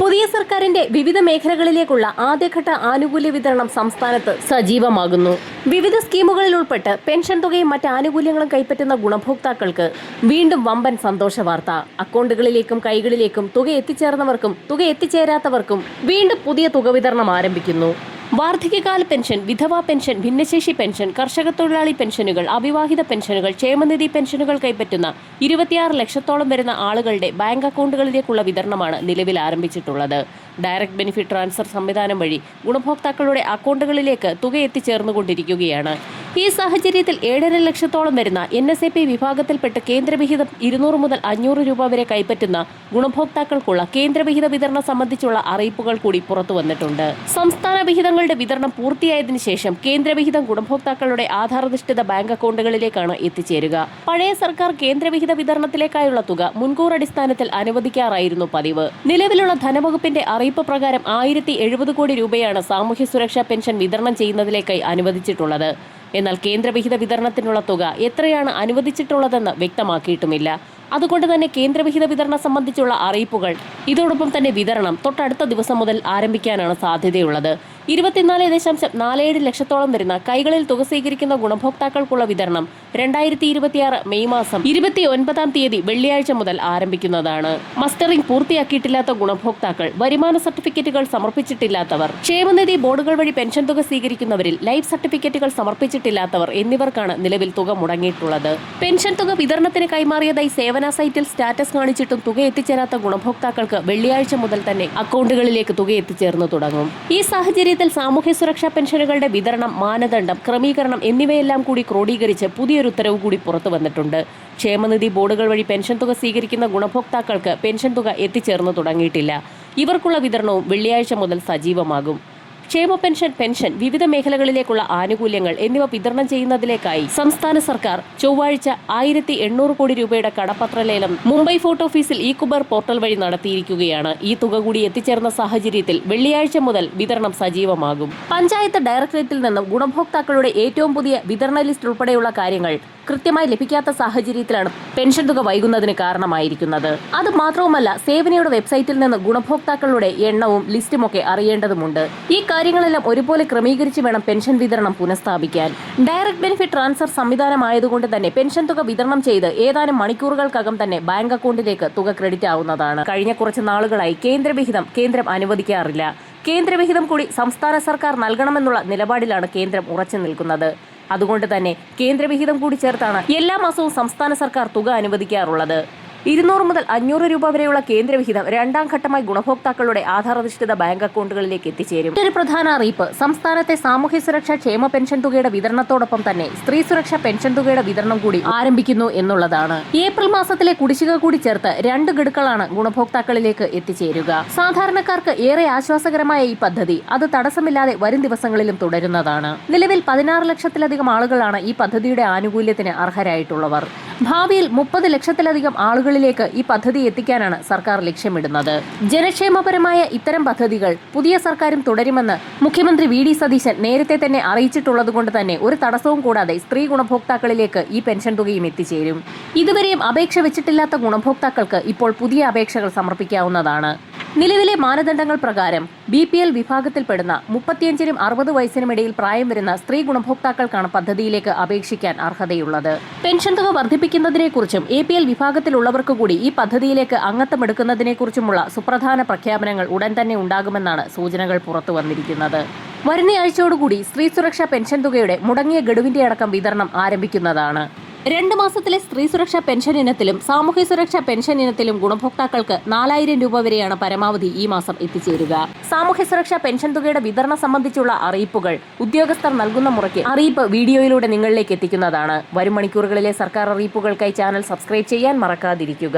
പുതിയ സർക്കാരിന്റെ വിവിധ മേഖലകളിലേക്കുള്ള ആദ്യഘട്ട ആനുകൂല്യ വിതരണം സംസ്ഥാനത്ത് സജീവമാകുന്നു. വിവിധ സ്കീമുകളിൽ ഉൾപ്പെട്ട് പെൻഷൻ തുകയും മറ്റ് ആനുകൂല്യങ്ങളും കൈപ്പറ്റുന്ന ഗുണഭോക്താക്കൾക്ക് വീണ്ടും വമ്പൻ സന്തോഷ വാർത്ത. അക്കൗണ്ടുകളിലേക്കും കൈകളിലേക്കും തുക എത്തിച്ചേർന്നവർക്കും തുക എത്തിച്ചേരാത്തവർക്കും വീണ്ടും പുതിയ തുക വിതരണം ആരംഭിക്കുന്നു. വാർദ്ധക്യകാല പെൻഷൻ, വിധവാ പെൻഷൻ, ഭിന്നശേഷി പെൻഷൻ, കർഷക തൊഴിലാളി പെൻഷനുകൾ, അവിവാഹിത പെൻഷനുകൾ, ക്ഷേമനിധി പെൻഷനുകൾ കൈപ്പറ്റുന്ന 26 ലക്ഷത്തോളം വരുന്ന ആളുകളുടെ ബാങ്ക് അക്കൗണ്ടുകളിലേക്കുള്ള വിതരണമാണ് നിലവിൽ ആരംഭിച്ചിട്ടുള്ളത്. ഡയറക്ട് ബെനിഫിറ്റ് ട്രാൻസ്ഫർ സംവിധാനം വഴി ഗുണഭോക്താക്കളുടെ അക്കൗണ്ടുകളിലേക്ക് തുക എത്തിച്ചേർന്നുകൊണ്ടിരിക്കുകയാണ്. ഈ സാഹചര്യത്തിൽ 7.5 ലക്ഷത്തോളം വരുന്ന NSAP വിഭാഗത്തിൽപ്പെട്ട് കേന്ദ്രവിഹിതം 200 മുതൽ 500 രൂപ വരെ കൈപ്പറ്റുന്ന ഗുണഭോക്താക്കൾക്കുള്ള കേന്ദ്രവിഹിത വിതരണം സംബന്ധിച്ചുള്ള അറിയിപ്പുകൾ കൂടി പുറത്തു വന്നിട്ടുണ്ട്. സംസ്ഥാന വിഹിതങ്ങളുടെ വിതരണം പൂർത്തിയായതിനു ശേഷം കേന്ദ്രവിഹിതം ഗുണഭോക്താക്കളുടെ ആധാരധിഷ്ഠിത ബാങ്ക് അക്കൗണ്ടുകളിലേക്കാണ് എത്തിച്ചേരുക. പഴയ സർക്കാർ കേന്ദ്രവിഹിത വിതരണത്തിലേക്കായുള്ള തുക മുൻകൂർ അടിസ്ഥാനത്തിൽ അനുവദിക്കാറായിരുന്നു പതിവ്. നിലവിലുള്ള ധനവകുപ്പിന്റെ അറിയിപ്പ് പ്രകാരം 1070 കോടി രൂപയാണ് സാമൂഹ്യ സുരക്ഷാ പെൻഷൻ വിതരണം ചെയ്യുന്നതിലേക്കായി അനുവദിച്ചിട്ടുള്ളത്. എന്നാൽ കേന്ദ്രവിഹിത വിതരണത്തിനുള്ള തുക എത്രയാണ് അനുവദിച്ചിട്ടുള്ളതെന്ന് വ്യക്തമാക്കിയിട്ടുമില്ല. അതുകൊണ്ട് തന്നെ കേന്ദ്രവിഹിത വിതരണം സംബന്ധിച്ചുള്ള അറിയിപ്പുകൾ ഇതോടൊപ്പം തന്നെ വിതരണം തൊട്ടടുത്ത ദിവസം മുതൽ ആരംഭിക്കാനാണ് സാധ്യതയുള്ളത്. 24.47 ലക്ഷത്തോളം വരുന്ന കൈകളിൽ തുക സ്വീകരിക്കുന്ന ഗുണഭോക്താക്കൾക്കുള്ള വിതരണം 2026 മെയ് മാസം 29-ാം തീയതി വെള്ളിയാഴ്ച മുതൽ ആരംഭിക്കുന്നതാണ്. മസ്റ്ററിംഗ് പൂർത്തിയാക്കിയിട്ടില്ലാത്ത ഗുണഭോക്താക്കൾ, വരുമാന സർട്ടിഫിക്കറ്റുകൾ സമർപ്പിച്ചിട്ടില്ലാത്തവർ, ക്ഷേമനിധി ബോർഡുകൾ വഴി പെൻഷൻ തുക സ്വീകരിക്കുന്നവരിൽ ലൈഫ് സർട്ടിഫിക്കറ്റുകൾ സമർപ്പിച്ചിട്ടില്ലാത്തവർ എന്നിവർ നിലവിൽ തുക മുടങ്ങിയിട്ടുള്ളത്. പെൻഷൻ തുക വിതരണത്തിന് കൈമാറിയതായി സേവന സൈറ്റിൽ സ്റ്റാറ്റസ് കാണിച്ചിട്ടും തുക എത്തിച്ചേരാത്ത ഗുണഭോക്താക്കൾക്ക് വെള്ളിയാഴ്ച മുതൽ തന്നെ അക്കൗണ്ടുകളിലേക്ക് തുക എത്തിച്ചേർന്നു തുടങ്ങും. ഈ സാഹചര്യത്തിൽ സാമൂഹ്യ സുരക്ഷാ പെൻഷനുകളുടെ വിതരണം, മാനദണ്ഡം, ക്രമീകരണം എന്നിവയെല്ലാം കൂടി ക്രോഡീകരിച്ച് പുതിയൊരു ഉത്തരവ് കൂടി പുറത്തു വന്നിട്ടുണ്ട്. ക്ഷേമനിധി ബോർഡുകൾ വഴി പെൻഷൻ തുക സ്വീകരിക്കുന്ന ഗുണഭോക്താക്കൾക്ക് പെൻഷൻ തുക എത്തിച്ചേർന്നു തുടങ്ങിയിട്ടില്ല. ഇവർക്കുള്ള വിതരണവും വെള്ളിയാഴ്ച മുതൽ സജീവമാകും. ക്ഷേമ പെൻഷൻ, വിവിധ മേഖലകളിലേക്കുള്ള ആനുകൂല്യങ്ങൾ എന്നിവ വിതരണം ചെയ്യുന്നതിലേക്കായി സംസ്ഥാന സർക്കാർ ചൊവ്വാഴ്ച 1800 കോടി രൂപയുടെ കടപ്പത്രലേലം മുംബൈ ഫോർട്ട് ഓഫീസിൽ ഇ-കുബർ പോർട്ടൽ വഴി നടത്തിയിരിക്കുകയാണ്. ഈ തുക കൂടി എത്തിച്ചേർന്ന സാഹചര്യത്തിൽ വെള്ളിയാഴ്ച മുതൽ വിതരണം സജീവമാകും. പഞ്ചായത്ത് ഡയറക്ടറേറ്റിൽ നിന്നും ഗുണഭോക്താക്കളുടെ ഏറ്റവും പുതിയ വിതരണ ലിസ്റ്റ് ഉൾപ്പെടെയുള്ള കാര്യങ്ങൾ കൃത്യമായി ലഭിക്കാത്ത സാഹചര്യത്തിലാണ് പെൻഷൻ തുക വൈകുന്നതിന് കാരണമായിരിക്കുന്നത്. അത് മാത്രവുമല്ല, സേവനയുടെ വെബ്സൈറ്റിൽ നിന്ന് ഗുണഭോക്താക്കളുടെ എണ്ണവും ലിസ്റ്റുമൊക്കെ അറിയേണ്ടതുണ്ട്. ഈ കാര്യങ്ങളെല്ലാം ഒരുപോലെ ക്രമീകരിച്ച് വേണം പെൻഷൻ വിതരണം പുനഃസ്ഥാപിക്കാൻ. ഡയറക്ട് ബെനിഫിറ്റ് ട്രാൻസ്ഫർ സംവിധാനമായതുകൊണ്ട് തന്നെ പെൻഷൻ തുക വിതരണം ചെയ്ത് ഏതാനും മണിക്കൂറുകൾക്കകം തന്നെ ബാങ്ക് അക്കൗണ്ടിലേക്ക് തുക ക്രെഡിറ്റ് ആവുന്നതാണ്. കഴിഞ്ഞ കുറച്ച് നാളുകളായി കേന്ദ്രവിഹിതം കേന്ദ്രം അനുവദിക്കാറില്ല. കേന്ദ്രവിഹിതം കൂടി സംസ്ഥാന സർക്കാർ നൽകണമെന്നുള്ള നിലപാടിലാണ് കേന്ദ്രം ഉറച്ചു നിൽക്കുന്നത്. അതുകൊണ്ട് തന്നെ കേന്ദ്രവിഹിതം കൂടി ചേർത്താണ് എല്ലാ മാസവും സംസ്ഥാന സർക്കാർ തുക അനുവദിക്കാറുള്ളത്. 200 മുതൽ 500 രൂപ വരെയുള്ള കേന്ദ്രവിഹിതം രണ്ടാം ഘട്ടമായി ഗുണഭോക്താക്കളുടെ ആധാരധിഷ്ഠിത ബാങ്ക് അക്കൗണ്ടുകളിലേക്ക് എത്തിച്ചേരും. മറ്റൊരു പ്രധാന അറിയിപ്പ്, സംസ്ഥാനത്തെ സാമൂഹ്യ സുരക്ഷാ ക്ഷേമ പെൻഷൻ തുകയുടെ വിതരണത്തോടൊപ്പം തന്നെ സ്ത്രീ സുരക്ഷാ പെൻഷൻ തുകയുടെ വിതരണം കൂടി ആരംഭിക്കുന്നു എന്നുള്ളതാണ്. ഏപ്രിൽ മാസത്തിലെ കുടിശ്ശിക കൂടി ചേർത്ത് 2 ഗഡുക്കളാണ് ഗുണഭോക്താക്കളിലേക്ക് എത്തിച്ചേരുക. സാധാരണക്കാർക്ക് ഏറെ ആശ്വാസകരമായ ഈ പദ്ധതി അത് തടസ്സമില്ലാതെ വരും ദിവസങ്ങളിലും തുടരുന്നതാണ്. നിലവിൽ 16 ലക്ഷത്തിലധികം ആളുകളാണ് ഈ പദ്ധതിയുടെ ആനുകൂല്യത്തിന് അർഹരായിട്ടുള്ളവർ. ഭാവിയിൽ 30 ലക്ഷത്തിലധികം ആളുകളിലേക്ക് ഈ പദ്ധതി എത്തിക്കാനാണ് സർക്കാർ ലക്ഷ്യമിടുന്നത്. ജനക്ഷേമപരമായ ഇത്തരം പദ്ധതികൾ പുതിയ സർക്കാരും തുടരുമെന്ന് മുഖ്യമന്ത്രി VD സതീശൻ നേരത്തെ തന്നെ അറിയിച്ചിട്ടുള്ളതുകൊണ്ട് തന്നെ ഒരു തടസ്സവും കൂടാതെ സ്ത്രീ ഗുണഭോക്താക്കളിലേക്ക് ഈ പെൻഷൻ തുകയും എത്തിച്ചേരും. ഇതുവരെയും അപേക്ഷ വെച്ചിട്ടില്ലാത്ത ഗുണഭോക്താക്കൾക്ക് ഇപ്പോൾ പുതിയ അപേക്ഷകൾ സമർപ്പിക്കാവുന്നതാണ്. നിലവിലെ മാനദണ്ഡങ്ങൾ പ്രകാരം BPL വിഭാഗത്തിൽപ്പെടുന്ന 35-നും 60 വയസ്സിനും ഇടയിൽ പ്രായം വരുന്ന സ്ത്രീ ഗുണഭോക്താക്കൾക്കാണ് പദ്ധതിയിലേക്ക് അപേക്ഷിക്കാൻ അർഹതയുള്ളത്. പെൻഷൻ തുക വർദ്ധിപ്പിക്കുന്നതിനെക്കുറിച്ചും APL വിഭാഗത്തിലുള്ളവർക്ക് കൂടി ഈ പദ്ധതിയിലേക്ക് അംഗത്വമെടുക്കുന്നതിനെക്കുറിച്ചുമുള്ള സുപ്രധാന പ്രഖ്യാപനങ്ങൾ ഉടൻ തന്നെ ഉണ്ടാകുമെന്നാണ് സൂചനകൾ പുറത്തു വന്നിരിക്കുന്നത്. വരുന്നയാഴ്ചയോടുകൂടി സ്ത്രീ സുരക്ഷാ പെൻഷൻ തുകയുടെ മുടങ്ങിയ ഗഡുവിന്റെ അടക്കം വിതരണം ആരംഭിക്കുന്നതാണ്. 2 മാസത്തിലെ സ്ത്രീ സുരക്ഷാ പെൻഷൻ ഇനത്തിലും സാമൂഹ്യ സുരക്ഷാ പെൻഷൻ ഇനത്തിലും ഗുണഭോക്താക്കൾക്ക് 4000 രൂപ വരെയാണ് പരമാവധി ഈ മാസം എത്തിച്ചേരുക. സാമൂഹ്യ സുരക്ഷാ പെൻഷൻ തുകയുടെ വിതരണം സംബന്ധിച്ചുള്ള അറിയിപ്പുകൾ ഉദ്യോഗസ്ഥർ നൽകുന്ന മുറയ്ക്ക് അറിയിപ്പ് വീഡിയോയിലൂടെ നിങ്ങളിലേക്ക് എത്തിക്കുന്നതാണ്. വരും മണിക്കൂറുകളിലെ സർക്കാർ അറിയിപ്പുകൾക്കായി ചാനൽ സബ്സ്ക്രൈബ് ചെയ്യാൻ മറക്കാതിരിക്കുക.